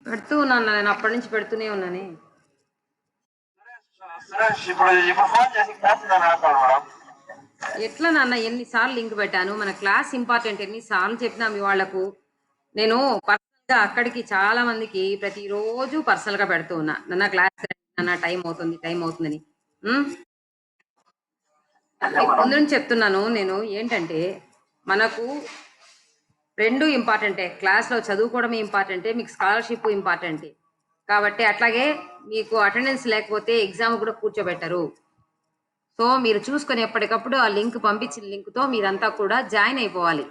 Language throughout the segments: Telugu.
పెడుతూ ఉన్నాను, నేను అప్పటి నుంచి పెడుతూనే ఉన్నాను. ఎట్లా నాన్న ఎన్నిసార్లు లింక్ పెట్టాను? మన క్లాస్ ఇంపార్టెంట్ ఎన్నిసార్లు చెప్పినా మీ వాళ్లకు. నేను పర్సనల్గా అక్కడికి చాలా మందికి ప్రతిరోజు పర్సనల్గా పెడుతూ ఉన్నా, నాన్న క్లాస్ నాన్న టైం అవుతుందని. ముందు నుంచి చెప్తున్నాను నేను ఏంటంటే, మనకు రెండు ఇంపార్టెంటే. క్లాస్లో చదువుకోవడమే ఇంపార్టెంటే, మీకు స్కాలర్షిప్ ఇంపార్టెంటే. కాబట్టి అట్లాగే మీకు అటెండెన్స్ లేకపోతే ఎగ్జామ్ కూడా కూర్చోబెట్టరు. సో మీరు చూసుకొని ఎప్పటికప్పుడు ఆ లింక్ పంపించిన లింక్తో మీరంతా కూడా జాయిన్ అయిపోవాలి.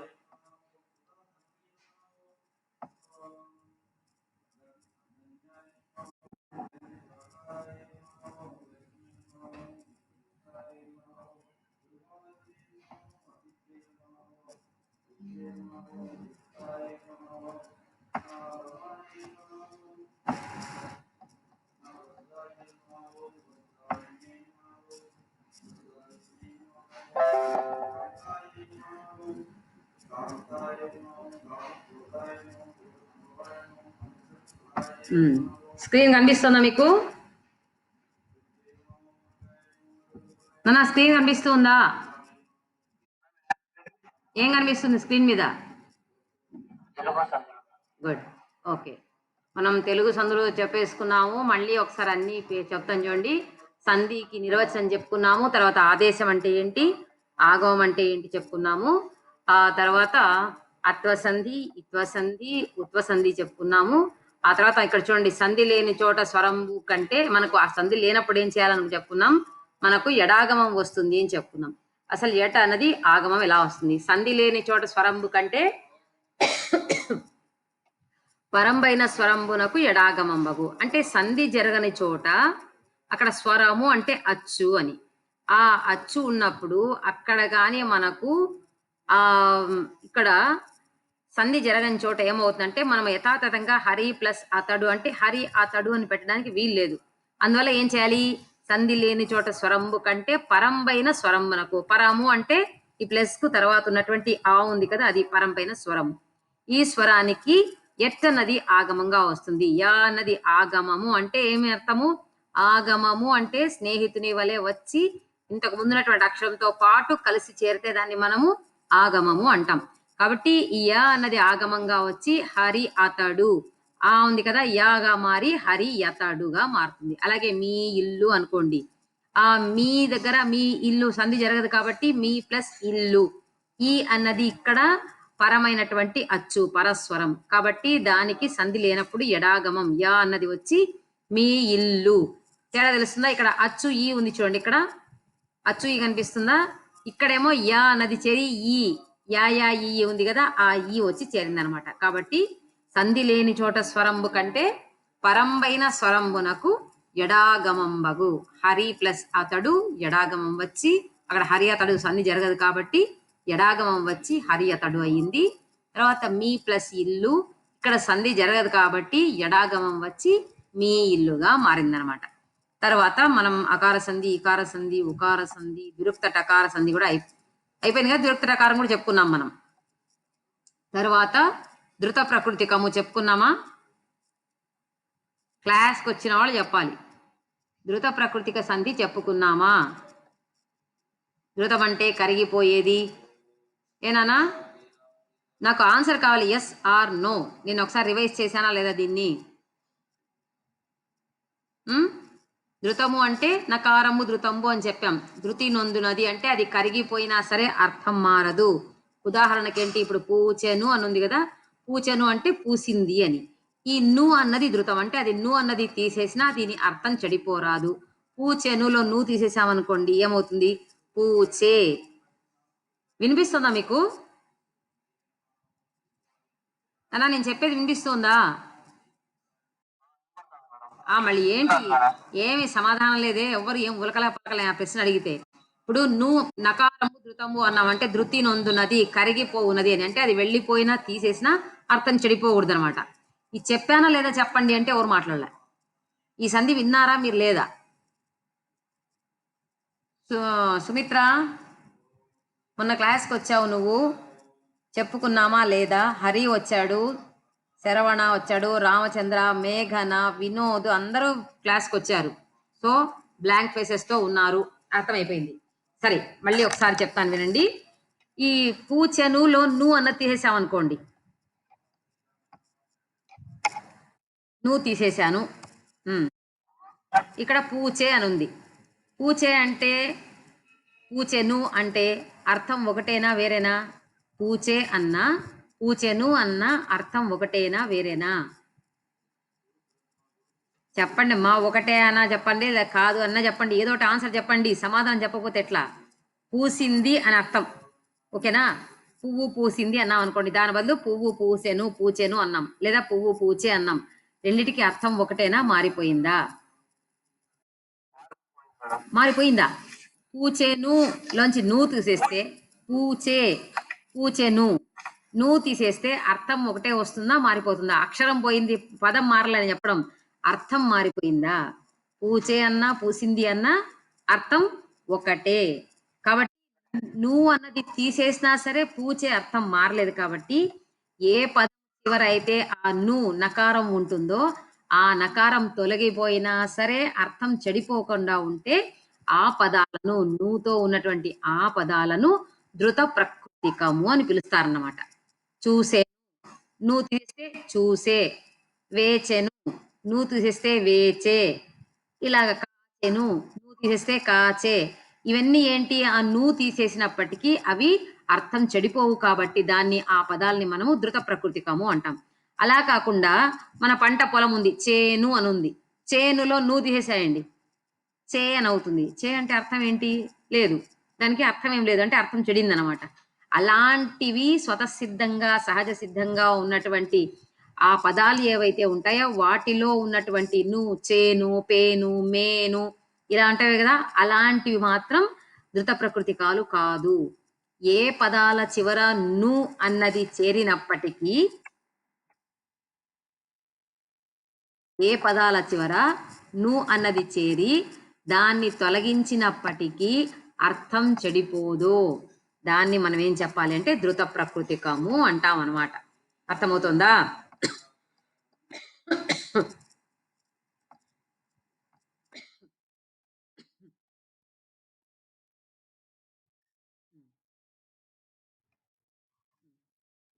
స్క్రీన్ కనిపిస్తుందా మీకు? నా స్క్రీన్ కనిపిస్తుందా? ఏం కనిపిస్తుంది స్క్రీన్ మీద? Good, okay. మనం తెలుగు సందులు చెప్పేసుకున్నాము. మళ్ళీ ఒకసారి అన్ని చెప్తాను చూడండి. సంధికి నిర్వచనం చెప్పుకున్నాము, తర్వాత ఆదేశం అంటే ఏంటి, ఆగమం అంటే ఏంటి చెప్పుకున్నాము. ఆ తర్వాత అత్వసంధి, ఇత్వసంధి, ఉత్వసంధి చెప్పుకున్నాము. ఆ తర్వాత ఇక్కడ చూడండి, సంధి లేని చోట స్వరంబు కంటే మనకు ఆ సంధి లేనప్పుడు ఏం చేయాలని చెప్పుకున్నాం, మనకు ఎడాగమం వస్తుంది అని చెప్పుకున్నాం. అసలు ఎట అన్నది ఆగమం ఎలా వస్తుంది? సంధి లేని చోట స్వరంబు కంటే పరంబైన స్వరంబునకు ఎడాగమంబగు అంటే సంధి జరగని చోట అక్కడ స్వరము అంటే అచ్చు అని. ఆ అచ్చు ఉన్నప్పుడు అక్కడ కానీ మనకు ఆ ఇక్కడ సంధి జరగని చోట ఏమవుతుందంటే మనం యథాతథంగా హరి ప్లస్ అతడు అంటే హరి అతడు అని పెట్టడానికి వీలు లేదు. అందువల్ల ఏం చేయాలి? సంధి లేని చోట స్వరంబు కంటే పరంబైన స్వరంబునకు, పరము అంటే ఈ ప్లస్ కు తర్వాత ఉన్నటువంటి ఆ ఉంది కదా, అది పరంపైన స్వరము. ఈ స్వరానికి ఎట్ అన్నది ఆగమంగా వస్తుంది. యా అన్నది ఆగమము అంటే ఏమి అర్థము? ఆగమము అంటే స్నేహితుని వలె వచ్చి ఇంతకు ముందున్నటువంటి అక్షరంతో పాటు కలిసి చేరితే దాన్ని మనము ఆగమము అంటాం. కాబట్టి ఈ యా అన్నది ఆగమంగా వచ్చి హరి అతడు ఆ ఉంది కదా, యాగా మారి హరి యతడుగా మారుతుంది. అలాగే మీ ఇల్లు అనుకోండి, ఆ మీ దగ్గర మీ ఇల్లు సంధి జరగదు కాబట్టి మీ ప్లస్ ఇల్లు, ఈ అన్నది ఇక్కడ పరమైనటువంటి అచ్చు, పరస్వరం కాబట్టి దానికి సంధి లేనప్పుడు ఎడాగమం యా అన్నది వచ్చి మీ ఇల్లు. తేడా తెలుస్తుందా? ఇక్కడ అచ్చు ఈ ఉంది చూడండి, ఇక్కడ అచ్చు ఈ కనిపిస్తుందా? ఇక్కడేమో యా అన్నది చేరి ఈ యా యా ఈ ఉంది కదా, ఆ ఈ వచ్చి చేరిందనమాట. కాబట్టి సంధి లేని చోట స్వరంబు కంటే పరంబైన స్వరంబునకు ఎడాగమంబగు. హరి ప్లస్ అతడు ఎడాగమం వచ్చి అక్కడ హరి అతడు సంధి జరగదు కాబట్టి ఎడాగమం వచ్చి హరి అతడు అయ్యింది. తర్వాత మీ ప్లస్ ఇల్లు, ఇక్కడ సంధి జరగదు కాబట్టి ఎడాగమం వచ్చి మీ ఇల్లుగా మారిందనమాట. తర్వాత మనం అకార సంధి, ఇకార సంధి, ఉకార సంధి, విరుక్త టకార సంధి కూడా అయిపోయింది కదా. విరుక్త టకారం కూడా చెప్పుకున్నాం మనం. తర్వాత ధృత ప్రకృతికము చెప్పుకున్నామా? క్లాస్కి వచ్చిన వాళ్ళు చెప్పాలి. ధృత ప్రకృతిక సంధి చెప్పుకున్నామా? ధృతం అంటే కరిగిపోయేది. ఏనానా? నాకు ఆన్సర్ కావాలి, ఎస్ ఆర్ నో. నేను ఒకసారి రివైజ్ చేశానా లేదా దీన్ని? ధృతము అంటే నకారము ధృతంబు అని చెప్పాం. ధృతి నొందునది అంటే అది కరిగిపోయినా సరే అర్థం మారదు. ఉదాహరణకి ఏంటి, ఇప్పుడు పూచెను అని ఉంది కదా, పూచెను అంటే పూసింది అని. ఈ ను అన్నది ధృతం అంటే అది ను అన్నది తీసేసినా దీని అర్థం చెడిపోరాదు. పూచెనులో ను తీసేసామనుకోండి ఏమవుతుంది? పూచే. వినిపిస్తుందా మీకు? అలా నేను చెప్పేది వినిపిస్తుందా? మళ్ళీ ఏంటి, ఏమి సమాధానం లేదే, ఎవరు ఏం ఉలకలే పలకలే ఆ ప్రశ్న అడిగితే. ఇప్పుడు నువ్వు నకారము ధృతము అన్నామంటే ధృతి నొందునది, కరిగిపోవునది అని అంటే అది వెళ్ళిపోయినా తీసేసినా అర్థం చెడిపోకూడదు అనమాట. ఇది చెప్పానా లేదా చెప్పండి అంటే ఎవరు మాట్లాడలే. ఈ సంధి విన్నారా మీరు లేదా? సుమిత్ర, మొన్న క్లాస్కి వచ్చావు నువ్వు, చెప్పుకున్నామా లేదా? హరి వచ్చాడు, శరవణ వచ్చాడు, రామచంద్ర, మేఘన, వినోద్ అందరూ క్లాస్కి వచ్చారు. సో బ్లాంక్ ఫేసెస్తో ఉన్నారు, అర్థమైపోయింది. సరే మళ్ళీ ఒకసారి చెప్తాను వినండి. ఈ పూచెనులో ను అన్న తీసేసామనుకోండి, నువ్వు తీసేశాను. ఇక్కడ పూచే అని ఉంది. పూచే అంటే పూచెను అంటే అర్థం ఒకటేనా వేరేనా? పూచే అన్నా పూచెను అన్న అర్థం ఒకటేనా వేరేనా? చెప్పండి మా, ఒకటే అన్నా చెప్పండి, లేదా కాదు అన్నా చెప్పండి, ఏదో ఒకటి ఆన్సర్ చెప్పండి. సమాధానం చెప్పకపోతే ఎట్లా? పూసింది అని అర్థం, ఓకేనా? పువ్వు పూసింది అన్నాం అనుకోండి, దాని బదులు పువ్వు పూసెను పూచెను అన్నాం, లేదా పువ్వు పూచే అన్నాం. రెండిటికి అర్థం ఒకటేనా, మారిపోయిందా? మారిపోయిందా? పూచెను లోంచి నువ్వు తీసేస్తే పూచే, పూచెను. నువ్వు తీసేస్తే అర్థం ఒకటే వస్తుందా, మారిపోతుందా? అక్షరం పోయింది, పదం మారలేని చెప్పడం, అర్థం మారిపోయిందా? పూచే అన్నా పూసింది అన్నా అర్థం ఒకటే. కాబట్టి నువ్వు అన్నది తీసేసినా సరే పూచే అర్థం మారలేదు. కాబట్టి ఏ పదం చివరైతే ఆ ను నకారం ఉంటుందో ఆ నకారం తొలగిపోయినా సరే అర్థం చెడిపోకుండా ఉంటే ఆ పదాలను, నువ్వుతో ఉన్నటువంటి ఆ పదాలను ధృత ప్రకృతికము అని పిలుస్తారన్నమాట. చూసే, నువ్వు తీసేస్తే చూసే. వేచెను, నువ్వు తీసేస్తే వేచే. ఇలాగ కాచెను, నువ్వు తీసేస్తే కాచే. ఇవన్నీ ఏంటి, ఆ నువ్వు తీసేసినప్పటికీ అవి అర్థం చెడిపోవు. కాబట్టి దాన్ని, ఆ పదాలని మనము ధృత ప్రకృతికము అంటాం. అలా కాకుండా మన పంట పొలం ఉంది, చేను అని ఉంది, చేనులో నువ్వు తీసేసాయండి, చే అని అవుతుంది. చే అంటే అర్థం ఏంటి? లేదు, దానికి అర్థం ఏం లేదు, అంటే అర్థం చెడింది అనమాట. అలాంటివి స్వతసిద్ధంగా సహజ సిద్ధంగా ఉన్నటువంటి ఆ పదాలు ఏవైతే ఉంటాయో వాటిలో ఉన్నటువంటి ను, చేను, పేను, మేను ఇలా ఉంటాయి కదా, అలాంటివి మాత్రం ధృత ప్రకృతికాలు కాదు. ఏ పదాల చివర ను అన్నది చేరినప్పటికీ, ఏ పదాల చివర ను అన్నది చేరి దాన్ని తొలగించినప్పటికీ అర్థం చెడిపోదు. దాన్ని మనం ఏం చెప్పాలి అంటే ధృత ప్రకృతికము అంటాం అనమాట. అర్థమవుతుందా?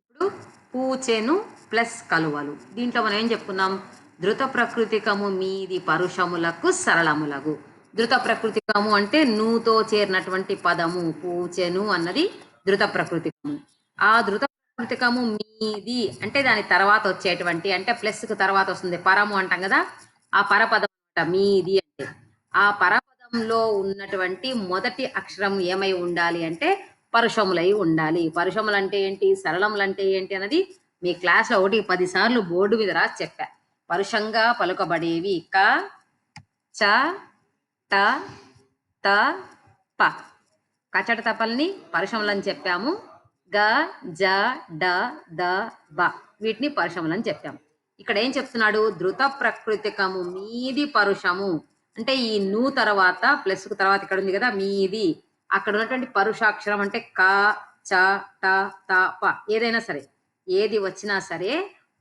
ఇప్పుడు పూచెను ప్లస్ కలువలు, దీంట్లో మనం ఏం చెప్పుకున్నాం? ధృత ప్రకృతికము మీది పరుషములకు సరళములకు. ధృత ప్రకృతికము అంటే నూతో చేరినటువంటి పదము, పూచెను అన్నది ధృత ప్రకృతికము. ఆ ధృత ప్రకృతికము మీది అంటే దాని తర్వాత వచ్చేటువంటి, అంటే ప్లస్కు తర్వాత వస్తుంది, పరము అంటాం కదా, ఆ పరపదం మీది అంటే ఆ పరపదంలో ఉన్నటువంటి మొదటి అక్షరం ఏమై ఉండాలి అంటే పరుషములై ఉండాలి. పరుషములు అంటే ఏంటి, సరళములు అంటే ఏంటి అన్నది మీ క్లాస్లో 1-10 సార్లు బోర్డు మీద రాసి చెప్పా. పరుషంగా పలుకబడేవి క, చ, ట, త, ప. కచట తపల్ని పరుషములని చెప్పాము. గ, జ, డ, ద, బ వీటిని పరుషములని చెప్పాము. ఇక్కడ ఏం చెప్తున్నాడు? ధృత ప్రకృతికము మీది పరుషము అంటే ఈ ను తర్వాత ప్లస్ తర్వాత ఇక్కడ ఉంది కదా మీది, అక్కడ ఉన్నటువంటి పరుషాక్షరం అంటే క, చ, ట, త, ప ఏదైనా సరే, ఏది వచ్చినా సరే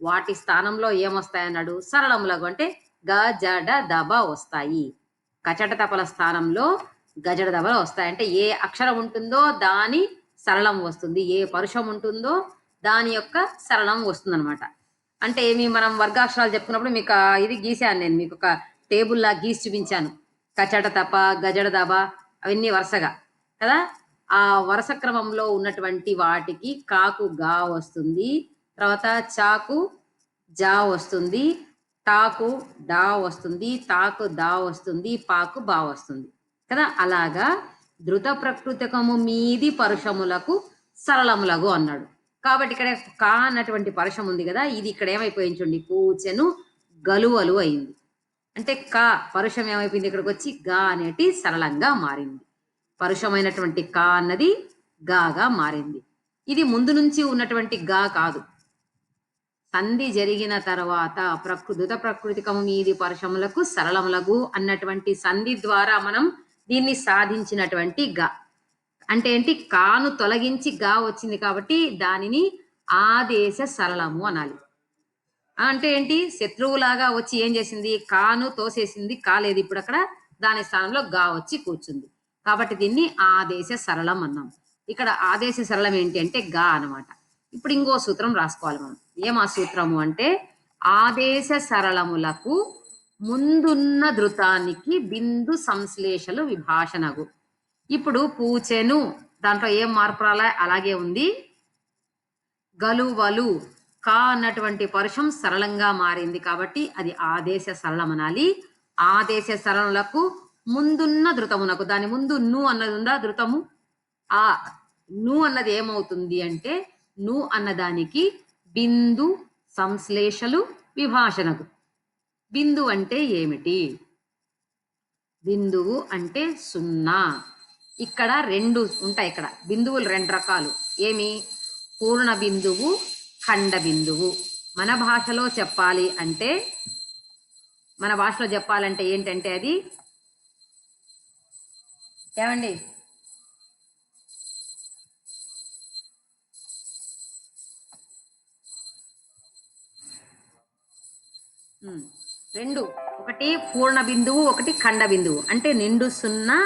వాటి స్థానంలో ఏమొస్తాయన్నాడు? సరళములకు అంటే గ, జ, డ, దబ వస్తాయి. కచట తపల స్థానంలో గజడ దబలు వస్తాయి. అంటే ఏ అక్షరం ఉంటుందో దాని సరళం వస్తుంది, ఏ పరుషం ఉంటుందో దాని యొక్క సరళం వస్తుంది అనమాట. అంటే మనం వర్గాక్షరాలు చెప్పుకున్నప్పుడు మీకు ఇది గీసాను, నేను మీకు ఒక టేబుల్ లా గీసి చూపించాను. కచట తప, గజడ దబ అవన్నీ వరుసగా కదా. ఆ వరుస క్రమంలో ఉన్నటువంటి వాటికి కాకు గా వస్తుంది, తర్వాత చాకు జా వస్తుంది, టాకు డా వస్తుంది, తాకు దా వస్తుంది, పాకు బా వస్తుంది కదా. అలాగా ధృత ప్రకృతికము మీది పరుషములకు సరళములకు అన్నాడు. కాబట్టి ఇక్కడ కా అన్నటువంటి పరుషం ఉంది కదా, ఇది ఇక్కడ ఏమైపోయింది చూడండి, పూచెను గలువలు అయింది. అంటే కా పరుషం ఏమైపోయింది, ఇక్కడికి వచ్చి గా అనేటి సరళంగా మారింది. పరుషమైనటువంటి కా అన్నది గాగా మారింది. ఇది ముందు నుంచి ఉన్నటువంటి గా కాదు, సంధి జరిగిన తర్వాత ధృత ప్రకృతికము మీది పరుషములకు సరళములకు అన్నటువంటి సంధి ద్వారా మనం దీన్ని సాధించినటువంటి గా. అంటే ఏంటి, కాను తొలగించి గా వచ్చింది కాబట్టి దానిని ఆదేశ సరళము అనాలి. అంటే ఏంటి? శత్రువులాగా వచ్చి ఏం చేసింది? కాను తోసేసింది. కా లేదు ఇప్పుడక్కడ. దాని స్థానంలో గా వచ్చి కూర్చుంది. కాబట్టి దీన్ని ఆదేశ సరళం అన్నాం. ఇక్కడ ఆదేశ సరళం ఏంటి అంటే గా అనమాట. ఇప్పుడు ఇంకో సూత్రం రాసుకోవాలి మనం. ఏం ఆ సూత్రము అంటే ఆదేశ సరళములకు ముందున్న ధృతానికి బిందు సంశ్లేషలు విభాషణగు. ఇప్పుడు పూచెను దాంట్లో ఏం మార్పు రాలా అలాగే ఉంది. గలువలు కా అన్నటువంటి పరుషం సరళంగా మారింది కాబట్టి అది ఆదేశ సరళం అనాలి. ఆదేశ సరళములకు ముందున్న ధృతమునకు దాని ముందు ను అన్నది ఉందా ధృతము ఆ ను అన్నది ఏమవుతుంది అంటే ను అన్నదానికి బిందు సంశ్లేషలు విభాషణకు. బిందు అంటే ఏమిటి? బిందువు అంటే సున్నా. ఇక్కడ రెండు ఉంటాయి. ఇక్కడ బిందువులు రెండు రకాలు. ఏమి? పూర్ణ బిందువు, ఖండ బిందువు. మన భాషలో చెప్పాలంటే ఏంటంటే అది ఏమండి? రెండు, ఒకటి పూర్ణ బిందువు, ఒకటి ఖండ బిందువు. అంటే నిండు సున్నా,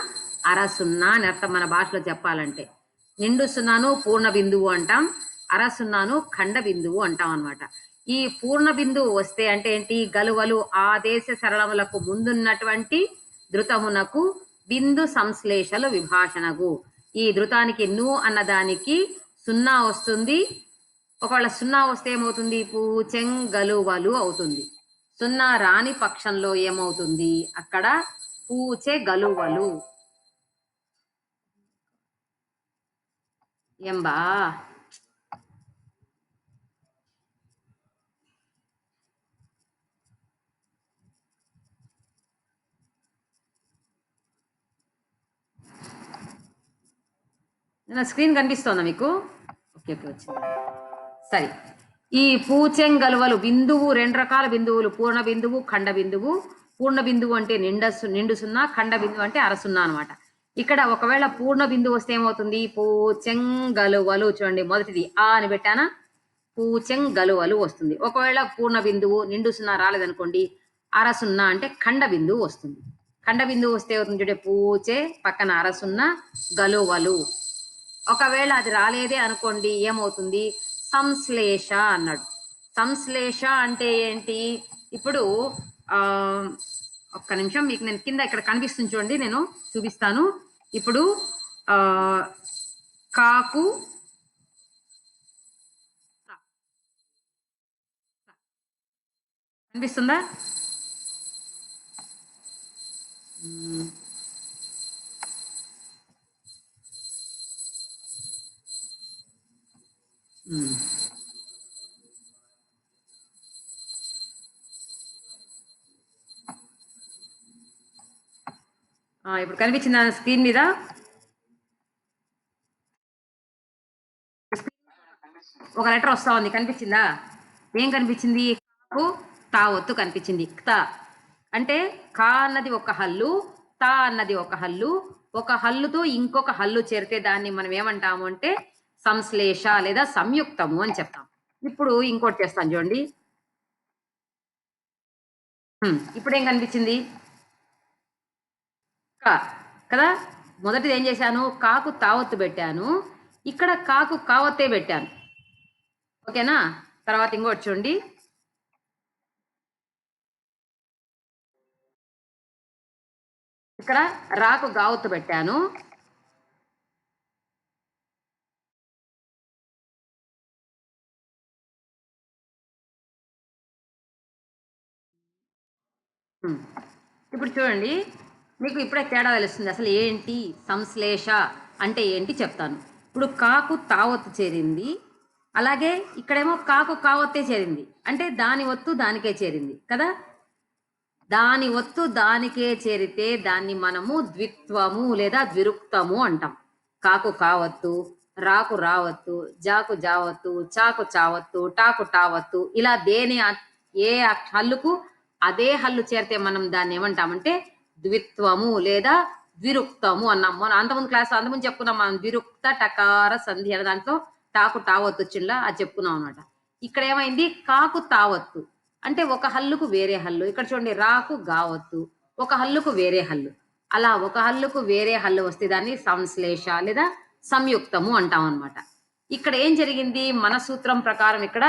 అర సున్నా అని అర్థం మన భాషలో చెప్పాలంటే. నిండు సున్నాను పూర్ణ బిందువు అంటాం, అర సున్నాను ఖండ బిందువు అంటాం అనమాట. ఈ పూర్ణ బిందువు వస్తే అంటే ఏంటి? గలువలు ఆదేశ సరళములకు ముందున్నటువంటి ధృతమునకు బిందు సంశ్లేషలు విభాషణగు. ఈ ధృతానికి ను అన్నదానికి సున్నా వస్తుంది. ఒకవేళ సున్నా వస్తే ఏమవుతుంది? పూచెంగలువలు అవుతుంది. సున్నా రాని పక్షంలో ఏమవుతుంది? అక్కడ పూచె గలువలు. ఎంబా నా స్క్రీన్ కనిపిస్తోందా మీకు? ఓకే ఓకే వచ్చింది. సరే, ఈ పూచెంగలువలు బిందువు రెండు రకాల బిందువులు, పూర్ణ బిందువు, ఖండ బిందువు. పూర్ణ బిందువు అంటే నిండు సున్నా, ఖండ బిందువు అంటే అర సున్నా అనమాట. ఇక్కడ ఒకవేళ పూర్ణ బిందువు వస్తే ఏమవుతుంది? పూచెంగలువలు. చూడండి, మొదటిది ఆ అని పెట్టానా, పూచెంగలువలు వస్తుంది. ఒకవేళ పూర్ణ బిందువు నిండు సున్నా రాలేదనుకోండి, అర సున్నా అంటే ఖండ బిందువు వస్తుంది. ఖండ బిందువు వస్తే అవుతుంది చూడే, పూచె పక్కన అర సున్నా గలువలు. ఒకవేళ అది రాలేదే అనుకోండి, ఏమవుతుంది? సంశ్లేష అన్నాడు. సంశ్లేష అంటే ఏంటి? ఇప్పుడు ఒక్క నిమిషం, మీకు నేను కింద ఇక్కడ కనిపిస్తుంది చూడండి, నేను చూపిస్తాను. ఇప్పుడు కాకు కనిపిస్తుందా? ఇప్పుడు కనిపించిందా స్క్రీన్ మీద? ఒక లెటర్ వస్తా ఉంది, కనిపించిందా? ఏం కనిపించింది? కాకు తా ఒత్తు కనిపించింది. తా అంటే కా అన్నది ఒక హల్లు, తా అన్నది ఒక హల్లు. ఒక హల్లుతో ఇంకొక హల్లు చేరితే దాన్ని మనం ఏమంటాము అంటే సంశ్లేష లేదా సంయుక్తము అని చెప్తాం. ఇప్పుడు ఇంకోటి చేస్తాను చూడండి. ఇప్పుడు ఏం కనిపించింది? కా కదా. మొదటిది ఏం చేశాను? కాకు తావత్తు పెట్టాను. ఇక్కడ కాకు కావత్తే పెట్టాను. ఓకేనా? తర్వాత ఇంకోటి చూడండి. ఇక్కడ రాకు గావత్తు పెట్టాను. ఇప్పుడు చూడండి, మీకు ఇప్పుడే తేడా తెలుస్తుంది. అసలు ఏంటి సంశ్లేష అంటే ఏంటి చెప్తాను. ఇప్పుడు కాకు తావత్తు చేరింది, అలాగే ఇక్కడేమో కాకు కావత్తే చేరింది. అంటే దాని ఒత్తు దానికే చేరింది కదా. దాని ఒత్తు దానికే చేరితే దాన్ని మనము ద్విత్వము లేదా ద్విరుక్తము అంటాం. కాకు కావత్తు, రాకు రావత్తు, జాకు జావత్తు, చాకు చావత్తు, టాకు టావత్తు, ఇలా ఏ హల్లుకు అదే హల్లు చేరితే మనం దాన్ని ఏమంటామంటే ద్విత్వము లేదా ద్విరుక్తము అన్నాం. మనం అంతకుముందు చెప్పుకున్నాం మనం, ద్విరుక్త టకార సంధి అనే దాంట్లో టాకు టావత్తు వచ్చిందా అది చెప్పుకున్నాం అనమాట. ఇక్కడ ఏమైంది? కాకు తావత్తు. అంటే ఒక హల్లుకు వేరే హల్లు. ఇక్కడ చూడండి రాకు గావత్తు. ఒక హల్లుకు వేరే హల్లు. అలా ఒక హల్లుకు వేరే హల్లు వస్తే దాన్ని సంశ్లేష లేదా సంయుక్తము అంటామనమాట. ఇక్కడ ఏం జరిగింది? మన సూత్రం ప్రకారం ఇక్కడ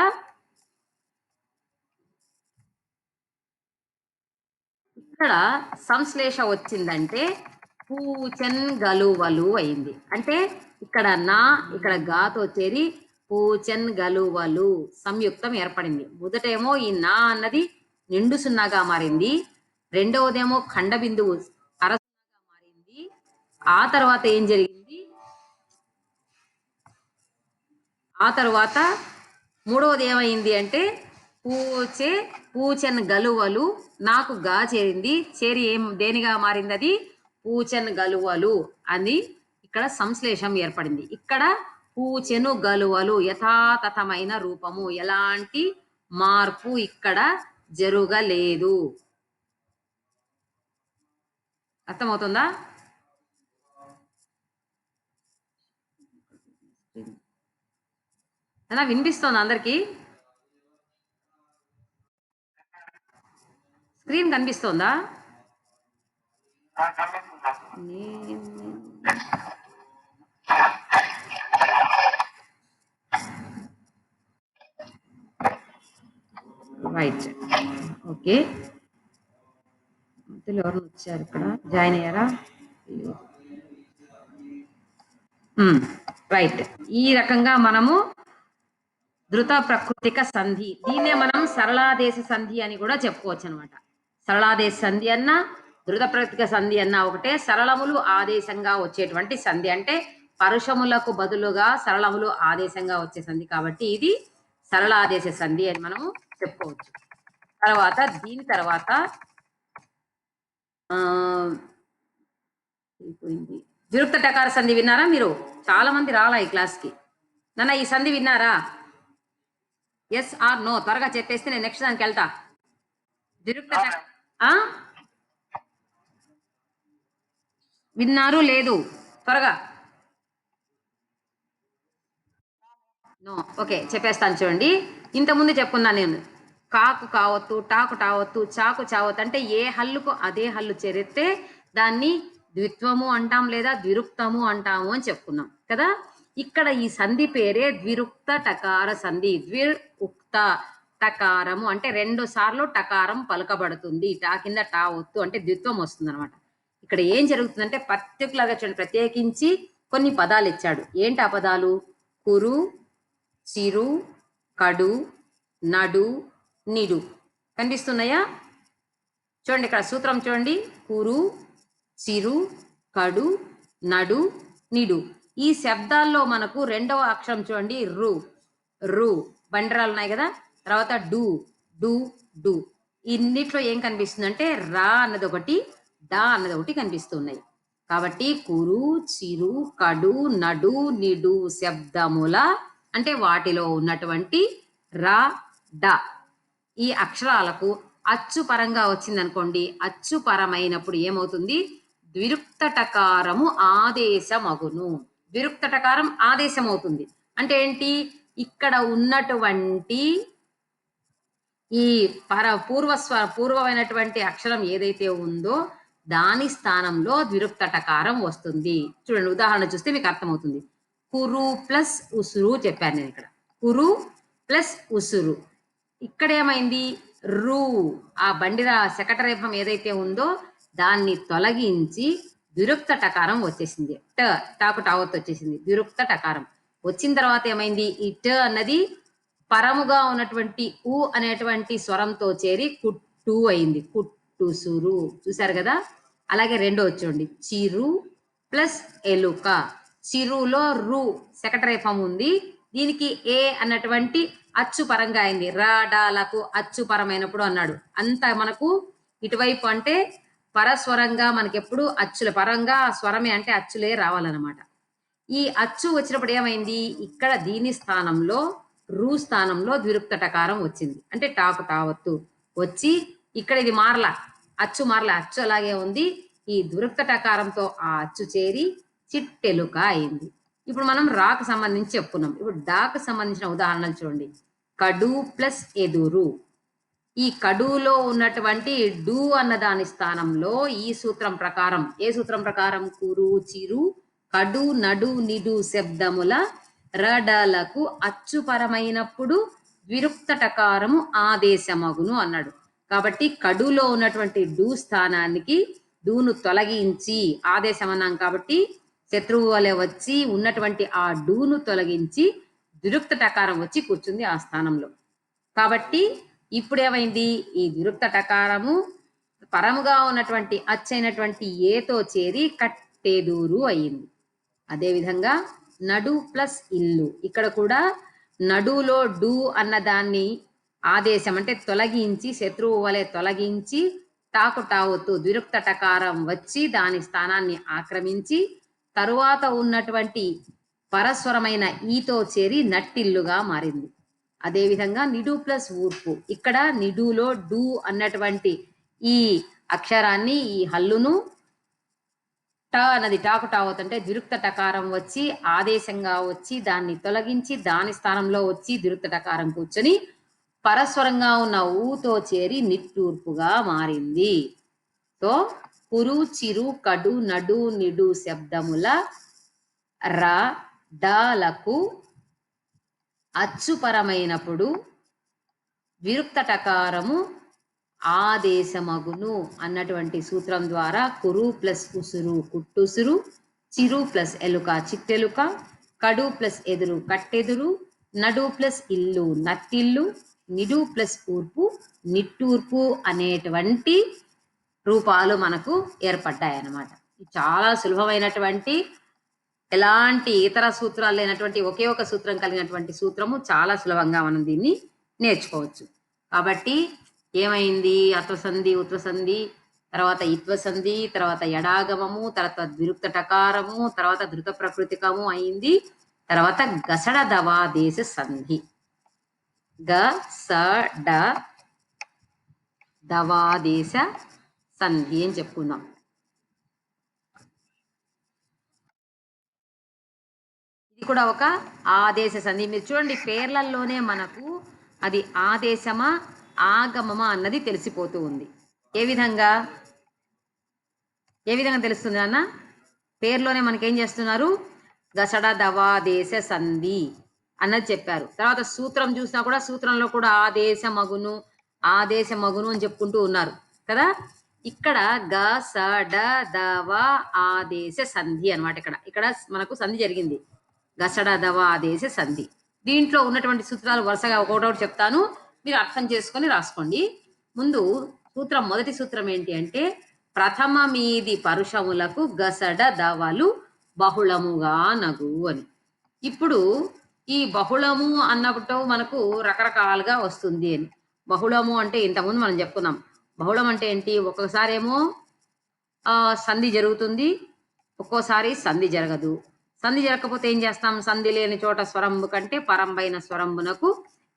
సంశ్లేష వచ్చిందంటే పూచెన్ గలువలు అయింది. అంటే ఇక్కడ నా ఇక్కడ గాతో చేరి పూచెన్ గలువలు సంయుక్తం ఏర్పడింది. మొదటేమో ఈ నా అన్నది నిండు సున్నాగా మారింది. రెండవదేమో ఖండ బిందువు అరసున్నాగా మారింది. ఆ తర్వాత ఏం జరిగింది? ఆ తర్వాత మూడవది ఏమైంది అంటే పూచెన్ గలువలు నాకు గా చేరింది. చేరి ఏం దేనిగా మారింది? అది పూచెన్ గలువలు అని ఇక్కడ సంశ్లేషం ఏర్పడింది. ఇక్కడ పూచెను గలువలు యథాతథమైన రూపము, ఎలాంటి మార్పు ఇక్కడ జరగలేదు. అర్థమవుతుందా? అలా వినిపిస్తోంది అందరికి? స్క్రీన్ కనిపిస్తోందా? Right, okay. మధ్యలో ఎవరు వచ్చారు? ఇక్కడ జాయిన్ అయ్యారా? రైట్. ఈ రకంగా మనము ధృత ప్రకృతిక సంధి, దీన్నే మనం సరళాదేశ సంధి అని కూడా చెప్పుకోవచ్చు అనమాట. సరళాదేశ సంధి అన్న ధృత ప్రకృతిక సంధి అన్న ఒకటే. సరళములు ఆదేశంగా వచ్చేటువంటి సంధి, అంటే పరుషములకు బదులుగా సరళములు ఆదేశంగా వచ్చే సంధి కాబట్టి ఇది సరళాదేశ సంధి అని మనము చెప్పుకోవచ్చు. తర్వాత దీని తర్వాత విరుక్త టకార సంధి విన్నారా మీరు? చాలా మంది రాలా ఈ క్లాస్కి. నాన్న ఈ సంధి విన్నారా? ఎస్ ఆర్ నో త్వరగా చెప్పేస్తే నేను నెక్స్ట్ దానికి వెళ్తా. విరుక్త విన్నారు లేదు? త్వరగా. నో, ఓకే చెప్పేస్తాను చూడండి. ఇంతకుముందు చెప్పుకున్నాను నేను. కాకు కావత్తు, టాకు టావత్తు, చాకు చావత్తు అంటే ఏ హల్లుకు అదే హల్లు చేరితే దాన్ని ద్విత్వము అంటాం లేదా ద్విరుక్తము అంటాము అని చెప్పుకున్నాం కదా. ఇక్కడ ఈ సంధి పేరే ద్విరుక్త టకార సంధి. ద్విరుక్త టకారము అంటే 2 సార్లు టకారం పలకబడుతుంది. టా కింద టా ఒత్తు అంటే ద్విత్వం వస్తుంది అనమాట. ఇక్కడ ఏం జరుగుతుందంటే పర్టికులర్గా చూడండి, ప్రత్యేకించి కొన్ని పదాలు ఇచ్చాడు. ఏంటి ఆ పదాలు? కురు, చిరు, కడు, నడు, నిడు కనిపిస్తున్నాయా? చూడండి ఇక్కడ సూత్రం చూడండి. కురు, చిరు, కడు, నడు, నిడు. ఈ శబ్దాల్లో మనకు రెండవ అక్షరం చూడండి రు. రు బండరాలు ఉన్నాయి కదా. తర్వాత డు, డు, డు. ఇన్నిట్లో ఏం కనిపిస్తుంది అంటే రా అన్నది ఒకటి, డా అన్నది ఒకటి కనిపిస్తున్నాయి. కాబట్టి కురు, చిరు, కడు, నడు, నిడు శబ్దముల అంటే వాటిలో ఉన్నటువంటి రా, డ ఈ అక్షరాలకు అచ్చు పరంగా వచ్చిందనుకోండి. అచ్చు పరమైనప్పుడు ఏమవుతుంది? ద్విరుక్త టకారము ఆదేశమగును. ద్విరుక్త టకారం ఆదేశం అవుతుంది అంటే ఏంటి? ఇక్కడ ఉన్నటువంటి ఈ పూర్వమైనటువంటి అక్షరం ఏదైతే ఉందో దాని స్థానంలో ద్విరుక్త టకారం వస్తుంది. చూడండి ఉదాహరణ చూస్తే మీకు అర్థమవుతుంది. కురు ప్లస్ ఉసురు చెప్పాను నేను ఇక్కడ. కురు ప్లస్ ఉసురు. ఇక్కడ ఏమైంది? రు ఆ బండిరా శకటరేఫం ఏదైతే ఉందో దాన్ని తొలగించి ద్విరుక్త టకారం వచ్చేసింది. టాకు టావత్ వచ్చేసింది. ద్విరుక్త టకారం వచ్చిన తర్వాత ఏమైంది? ఈ ట అన్నది పరముగా ఉన్నటువంటి ఉ అనేటువంటి స్వరంతో చేరి కుట్టు అయింది. కుట్టుసురు చూసారు కదా. అలాగే రెండో చూడండి, చిరు ప్లస్ ఎలుక. చిరులో రు శకటరేఫం ఉంది, దీనికి ఏ అన్నటువంటి అచ్చు పరంగా అయింది. రాడాలకు అచ్చు పరమైనప్పుడు అన్నాడు. అంత మనకు ఇటువైపు అంటే పరస్వరంగా మనకి ఎప్పుడు అచ్చుల పరంగా స్వరమే అంటే అచ్చులే రావాలన్నమాట. ఈ అచ్చు వచ్చినప్పుడు ఏమైంది? ఇక్కడ దీని స్థానంలో రు స్థానంలో ద్విరుక్త టకారం వచ్చింది. అంటే టాకు టావత్తు వచ్చి ఇక్కడ ఇది మారల, అచ్చు మారల, అచ్చు అలాగే ఉంది. ఈ ద్విరుక్త టకారంతో ఆ అచ్చు చేరి చిట్టెలుక అయింది. ఇప్పుడు మనం రాకు సంబంధించి చెప్పుకున్నాం. ఇప్పుడు డాకు సంబంధించిన ఉదాహరణలు చూడండి. కడు ప్లస్ ఎదురు. ఈ కడులో ఉన్నటువంటి డు అన్న దాని స్థానంలో ఈ సూత్రం ప్రకారం, ఏ సూత్రం ప్రకారం? కురు చిరు కడు నడు నిడు శబ్దముల రడలకు అచ్చుపరమైనప్పుడు విరుక్త టకారము ఆదేశమగును అన్నాడు. కాబట్టి కడులో ఉన్నటువంటి డు స్థానానికి డూను తొలగించి, ఆదేశం అన్నాం కాబట్టి శత్రువు వలె వచ్చి ఉన్నటువంటి ఆ డూను తొలగించి విరుక్త టకారం వచ్చి కూర్చుంది ఆ స్థానంలో. కాబట్టి ఇప్పుడు ఏమైంది? ఈ విరుక్త టకారము పరముగా ఉన్నటువంటి అచ్చైనటువంటి ఏతో చేరి కట్టెదూరు అయింది. అదేవిధంగా నడు ప్లస్ ఇల్లు, ఇక్కడ కూడా నడులో డు అన్న దాన్ని ఆదేశం అంటే తొలగించి, శత్రువు వలె తొలగించి టాకు టావుతూ ద్విరుక్త టకారం వచ్చి దాని స్థానాన్ని ఆక్రమించి తరువాత ఉన్నటువంటి పరస్వరమైన ఈతో చేరి నట్టిల్లుగా మారింది. అదేవిధంగా నిడు ప్లస్ ఊర్పు, ఇక్కడ నిడులో డు అన్నటువంటి ఈ అక్షరాన్ని, ఈ హల్లును ట అన్నది టాకు టావుతుంటే ద్విరుక్త టకారం వచ్చి ఆదేశంగా వచ్చి దాన్ని తొలగించి దాని స్థానంలో వచ్చి ద్విరుక్త టకారం కూర్చొని పరస్వరంగా ఉన్న ఊతో చేరి నిట్టూర్పుగా మారింది. సో కురు చిరు కడు నడు నిడు శబ్దముల ర డాలకు అచ్చుపరమైనప్పుడు విరుక్త టకారము ఆదేశమగును అన్నటువంటి సూత్రం ద్వారా కురు ప్లస్ ఉసురు కుట్టుసురు, చిరు ప్లస్ ఎలుక చిట్టెలుక, కడు ప్లస్ ఎదురు కట్టెదురు, నడు ప్లస్ ఇల్లు నట్టిల్లు, నిడు ప్లస్ ఊర్పు నిట్టూర్పు అనేటువంటి రూపాలు మనకు ఏర్పడ్డాయి అన్నమాట. చాలా సులభమైనటువంటి, ఎలాంటి ఇతర సూత్రాలు లేనటువంటి ఒకే ఒక సూత్రం కలిగినటువంటి సూత్రము. చాలా సులభంగా మనం దీన్ని నేర్చుకోవచ్చు. కాబట్టి ఏమైంది? అత్వసంధి, ఉత్వసంధి, తర్వాత ఇత్వసంధి, తర్వాత ఎడాగమము, తర్వాత ద్విరుక్త టకారము, తర్వాత ధృత ప్రకృతికము అయింది. తర్వాత గసడ దవాదేశ సంధి. గసడ దవాదేశ సంధి అని చెప్పుకుందాం. ఇది కూడా ఒక ఆదేశ సంధి. మీరు చూడండి, పేర్లలోనే మనకు అది ఆదేశమా ఆగమమా అన్నది తెలిసిపోతూ ఉంది. ఏ విధంగా తెలుస్తుంది అన్న? పేర్లోనే మనకేం చేస్తున్నారు? గసడ దవాదేశ సంధి అన్నది చెప్పారు. తర్వాత సూత్రం చూసినా కూడా సూత్రంలో కూడా ఆదేశమగును అని చెప్పుకుంటూ ఉన్నారు కదా. ఇక్కడ గసడ దవ ఆదేశ సంధి అనమాట. ఇక్కడ మనకు సంధి జరిగింది. గసడ దవ ఆదేశ సంధి. దీంట్లో ఉన్నటువంటి సూత్రాలు వరుసగా ఒకటొకటి చెప్తాను, మీరు అర్థం చేసుకొని రాసుకోండి. ముందు సూత్రం, మొదటి సూత్రం ఏంటి అంటే ప్రథమ మీది పరుషములకు గసడ దవలు బహుళముగా నగు అని. ఇప్పుడు ఈ బహుళము అన్నప్పుడు మనకు రకరకాలుగా వస్తుంది అని. బహుళము అంటే ఇంతకుముందు మనం చెప్పుకున్నాం. బహుళం అంటే ఏంటి? ఒక్కొక్కసారి ఏమో సంధి జరుగుతుంది, ఒక్కోసారి సంధి జరగదు. సంధి జరగకపోతే ఏం చేస్తాం? సంధి లేని చోట స్వరంబు కంటే పరంబైన స్వరంబునకు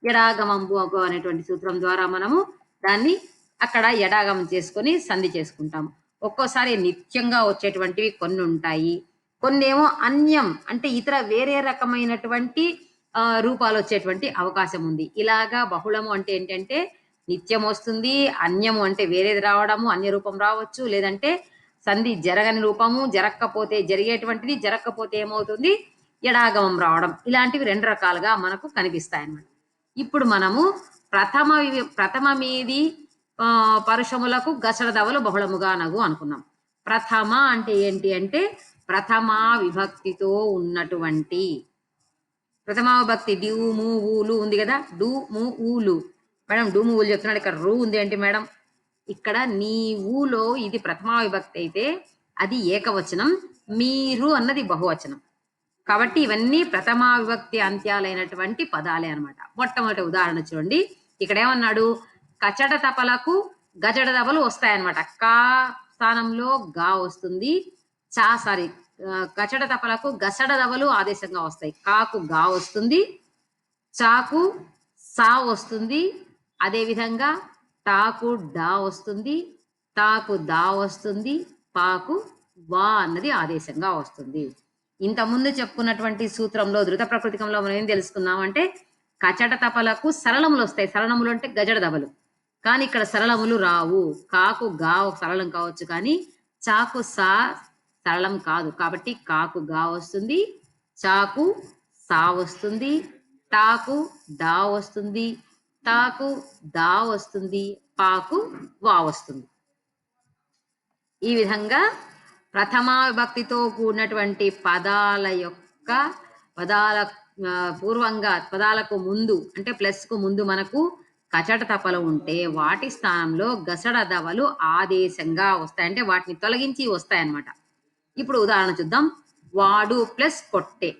ఎడాగమంబు అనేటువంటి సూత్రం ద్వారా మనము దాన్ని అక్కడ ఎడాగమం చేసుకొని సంధి చేసుకుంటాం. ఒక్కోసారి నిత్యంగా వచ్చేటువంటివి కొన్ని ఉంటాయి, కొన్ని ఏమో అన్యం అంటే ఇతర వేరే రకమైనటువంటి రూపాలు వచ్చేటువంటి అవకాశం ఉంది. ఇలాగా బహుళము అంటే ఏంటంటే నిత్యం వస్తుంది, అన్యము అంటే వేరేది రావడము, అన్య రూపం రావచ్చు, లేదంటే సంధి జరగని రూపము, జరగకపోతే జరిగేటువంటిది, జరగకపోతే ఏమవుతుంది? ఎడాగమం రావడం. ఇలాంటివి రెండు రకాలుగా మనకు కనిపిస్తాయి అన్నమాట. ఇప్పుడు మనము ప్రథమ మీది పరుషములకు గసడ దవలు బహుళముగా నగు అనుకున్నాం. ప్రథమ అంటే ఏంటి అంటే ప్రథమా విభక్తితో ఉన్నటువంటి, ప్రథమా విభక్తి డ్యూ ము ఊలు ఉంది కదా, డు ము ఊలు. మేడం డు ము ఊలు చెప్తున్నాడు, ఇక్కడ రూ ఉంది ఏంటి మేడం? ఇక్కడ నీ ఊలో ఇది ప్రథమా విభక్తి అయితే అది ఏకవచనం, మీరు అన్నది బహువచనం. కాబట్టి ఇవన్నీ ప్రథమా విభక్తి అంత్యాలైనటువంటి పదాలే అనమాట. మొట్టమొదటి ఉదాహరణ చూడండి. ఇక్కడ ఏమన్నాడు? కచట తపలకు గజడ దవలు వస్తాయన్నమాట. కా స్థానంలో గా వస్తుంది. కచట తపలకు గసడ దవలు ఆదేశంగా వస్తాయి. కాకు గా వస్తుంది, చాకు సా వస్తుంది, అదేవిధంగా టాకు డా వస్తుంది, తాకు దా వస్తుంది, పాకు వా అన్నది ఆదేశంగా వస్తుంది. ఇంతకుముందు చెప్పుకున్నటువంటి సూత్రంలో ధృత ప్రకృతికంలో మనం ఏం తెలుసుకున్నామంటే కచట తపలకు సరళములు వస్తాయి. సరళములు అంటే గజడ దవలు. కానీ ఇక్కడ సరళములు రావు. కాకు గా సరళం కావచ్చు కానీ చాకు సా సరళం కాదు. కాబట్టి కాకు గా వస్తుంది. చాకు సా వస్తుంది. టాకు డా వస్తుంది. తాకు దా వస్తుంది. పాకు వా వస్తుంది. ఈ విధంగా ప్రథమా విభక్తితో కూడినటువంటి పదాల పూర్వంగా పదాలకు ముందు అంటే ప్లస్‌కు ముందు మనకు కచట తపలు ఉంటే వాటి స్థానంలో గసడ దవలు ఆదేశంగా వస్తాయి. అంటే వాటిని తొలగించి వస్తాయన్నమాట. ఇప్పుడు ఉదాహరణ చూద్దాం. వాడు ప్లస్ కొట్టె.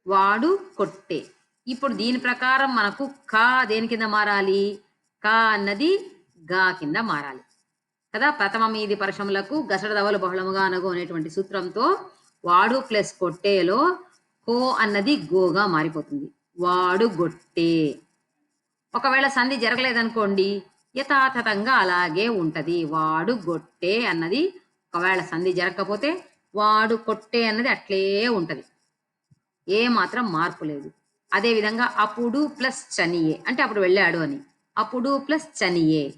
వాడు కొట్టె. ఇప్పుడు దీని ప్రకారం మనకు కా దేని కింద మారాలి? కా అన్నది గా కింద మారాలి. కదా! ప్రథమ మీది పరశములకు గసడ దవలు బహుళముగా అనగు అనేటువంటి సూత్రంతో వాడు ప్లస్ కొట్టేలో కో అన్నది గోగా మారిపోతుంది. వాడు గొట్టె. ఒకవేళ సంధి జరగలేదనుకోండి యథాతథంగా అలాగే ఉంటది. వాడు గొట్టె అన్నది ఒకవేళ సంధి జరగకపోతే వాడు కొట్టె అన్నది అట్లే ఉంటది. ఏ మాత్రం మార్పు లేదు. అదే విధంగా అప్పుడు ప్లస్ చనియే అంటే అప్పుడు వెళ్ళాడు అని. అప్పుడు ప్లస్ చనియే.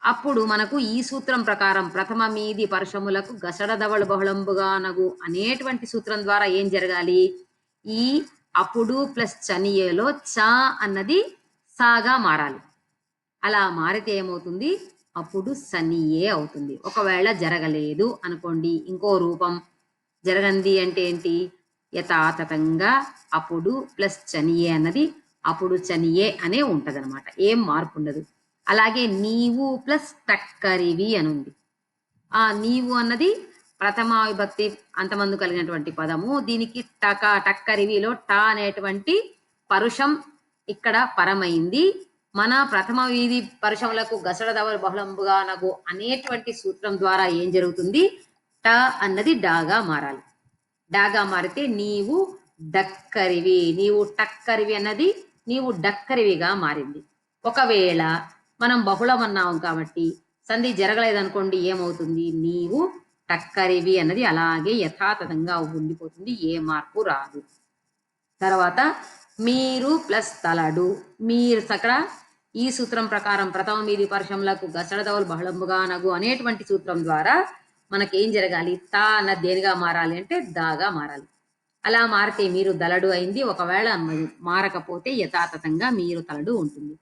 అప్పుడు మనకు ఈ సూత్రం ప్రకారం ప్రథమ మీది పరుషములకు గసడ దవళ బహుళంబుగా నగు అనేటువంటి సూత్రం ద్వారా ఏం జరగాలి? ఈ అప్పుడు ప్లస్ చనియేలో చ అన్నది సాగా మారాలి. అలా మారితే ఏమవుతుంది? అప్పుడు సనియే అవుతుంది. ఒకవేళ జరగలేదు అనుకోండి ఇంకో రూపం జరగంది అంటే ఏంటి? యథాతథంగా అప్పుడు ప్లస్ చనియే అన్నది అప్పుడు చనియే అనే ఉంటదనమాట. ఏం మార్పు ఉండదు. అలాగే నీవు ప్లస్ టక్కరివి అని ఉంది. ఆ నీవు అన్నది ప్రథమా విభక్తి అంతమందు కలిగినటువంటి పదము. దీనికి టక్కరివిలో ట అనేటువంటి పరుషం ఇక్కడ పరమైంది. మన ప్రథమ వీధి పరుషములకు గసడ దవలు బహుళంబుగా నగు అనేటువంటి సూత్రం ద్వారా ఏం జరుగుతుంది? ట అన్నది డాగా మారాలి. డాగా మారితే నీవు డక్కరివి. నీవు టక్కరివి అన్నది నీవు డక్కరివిగా మారింది. ఒకవేళ మనం బహుళం అన్నాం కాబట్టి సంధి జరగలేదనుకోండి ఏమవుతుంది? నీవు టక్కరివి అన్నది అలాగే యథాతథంగా ఉండిపోతుంది. ఏ మార్పు రాదు. తర్వాత మీరు ప్లస్ తలడు. మీరు అక్కడ ఈ సూత్రం ప్రకారం ప్రథమ మీది పరుషములకు గసడ దవలు బహుళంబుగా నగు అనేటువంటి సూత్రం ద్వారా మనకేం జరగాలి? తా అన్నది దేనిగా మారాలి అంటే దాగా మారాలి. అలా మారితే మీరు దలడు అయింది. ఒకవేళ మారకపోతే యథాతథంగా మీరు తలడు ఉంటుంది.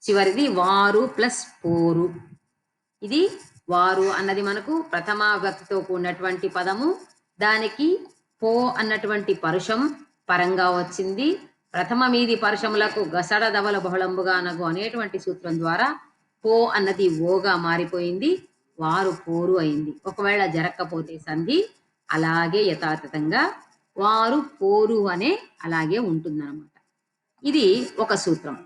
చివరిది వారు ప్లస్ పోరు. ఇది వారు అన్నది మనకు ప్రథమ విభక్తితో కూడినటువంటి పదము. దానికి పో అన్నటువంటి పరుషం పరంగా వచ్చింది. ప్రథమ మీది పరుషములకు గసడ దవల బహుళంబుగా నగు అనేటువంటి సూత్రం ద్వారా పో అన్నది ఓగా మారిపోయింది. వారు పోరు అయింది. ఒకవేళ జరగకపోతే సంధి అలాగే యథాతథంగా వారు పోరు అనే అలాగే ఉంటుందన్నమాట. ఇది ఒక సూత్రం.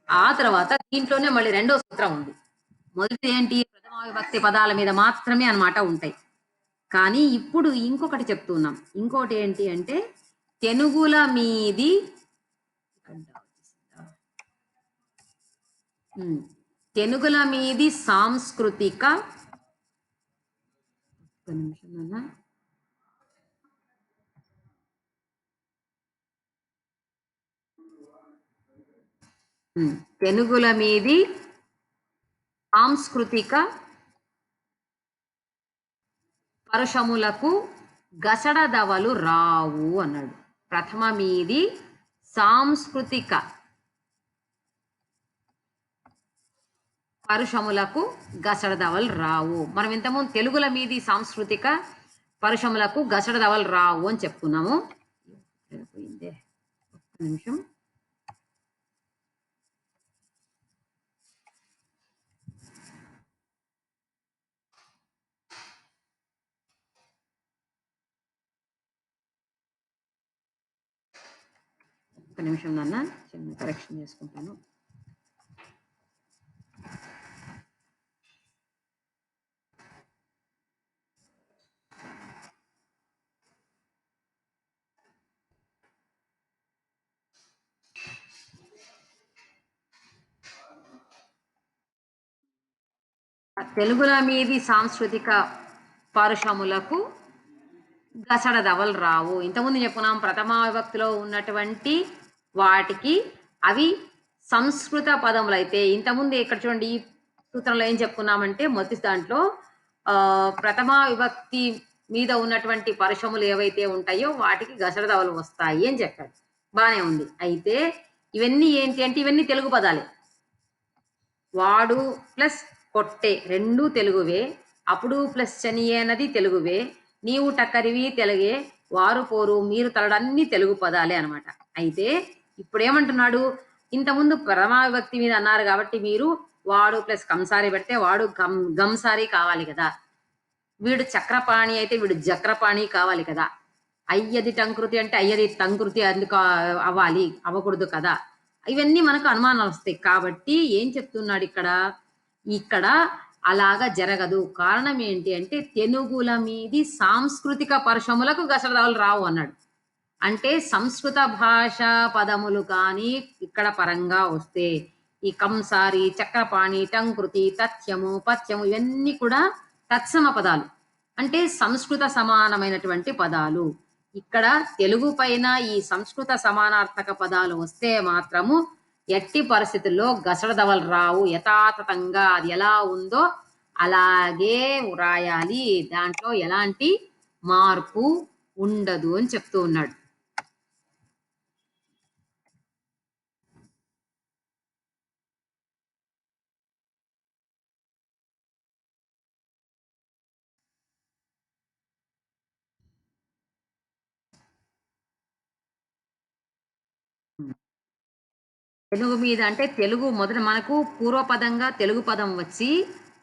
ఆ తర్వాత దీంట్లోనే మళ్ళీ రెండో సూత్రం ఉంది. మొదటి ఏంటి? ప్రథమ విభక్తి పదాల మీద మాత్రమే అన్నమాట ఉంటాయి. కానీ ఇప్పుడు ఇంకొకటి చెప్తున్నాం. ఇంకోటి ఏంటి అంటే తెనుగుల మీది తెనుగుల మీది సాంస్కృతిక తెనుగుల మీది సాంస్కృతిక పరుషములకు గసడ దవలు రావు అన్నాడు. ప్రథమ మీది సాంస్కృతిక పరుషములకు గసడ దవలు రావు. మనం ఇంతకుముందు తెలుగుల మీది సాంస్కృతిక పరుషములకు గసడ దవలు రావు అని చెప్పుకున్నాము. ఒక్క నిమిషం. ఒక్క నిమిషం నాన్న, చిన్న కరెక్షన్ చేసుకుంటాను. తెలుగుల మీది సాంస్కృతిక పరుషములకు గసడ దవలు రావు. ఇంతకుముందు చెప్పుకున్నాం ప్రథమా విభక్తిలో ఉన్నటువంటి వాటికి అవి సంస్కృత పదములైతే ఇంతకుముందు ఇక్కడ చూడండి ఈ సూత్రంలో ఏం చెప్పుకున్నామంటే మొదటి దాంట్లో ప్రథమా విభక్తి మీద ఉన్నటువంటి పరుషములు ఏవైతే ఉంటాయో వాటికి గసరదవలు వస్తాయి అని చెప్పాడు. బానే ఉంది. అయితే ఇవన్నీ ఏంటి అంటే ఇవన్నీ తెలుగు పదాలే. వాడు ప్లస్ కొట్టే రెండూ తెలుగువే. అప్పుడు ప్లస్ చనియే అన్నది తెలుగువే. నీవు టక్కరివి తెలుగే. వారు పోరు మీరు తలడు అన్నీ తెలుగు పదాలే అనమాట. అయితే ఇప్పుడేమంటున్నాడు, ఇంతకుముందు ప్రథమా విభక్తి మీద అన్నారు కాబట్టి మీరు వాడు ప్లస్ కంసారి పెడితే వాడు గంసారి కావాలి కదా! వీడు చక్రపాణి అయితే వీడు జక్రపాణి కావాలి కదా! అయ్యది టంకృతి అంటే అయ్యది తంకృతి అందుకు అవ్వాలి. అవ్వకూడదు కదా! ఇవన్నీ మనకు అనుమానాలొస్తాయి. కాబట్టి ఏం చెప్తున్నాడిక్కడ, ఇక్కడ అలాగా జరగదు. కారణం ఏంటి అంటే తెనుగుల మీది సాంస్కృతిక పరుషములకు గసరదవలు రావు అన్నాడు. అంటే సంస్కృత భాషా పదములు కానీ ఇక్కడ పరంగా వస్తే ఈ కంసారి, చక్రపాణి, టంకృతి, తథ్యము, పథ్యము ఇవన్నీ కూడా తత్సమ పదాలు. అంటే సంస్కృత సమానమైనటువంటి పదాలు. ఇక్కడ తెలుగు పైన ఈ సంస్కృత సమానార్థక పదాలు వస్తే మాత్రము ఎట్టి పరిస్థితుల్లో గసడదవలు రావు. యథాతథంగా అది ఎలా ఉందో అలాగే వ్రాయాలి. దాంట్లో ఎలాంటి మార్పు ఉండదు అని చెప్తూ ఉన్నాడు. తెలుగు మీద అంటే తెలుగు మొదట మనకు పూర్వపదంగా తెలుగు పదం వచ్చి,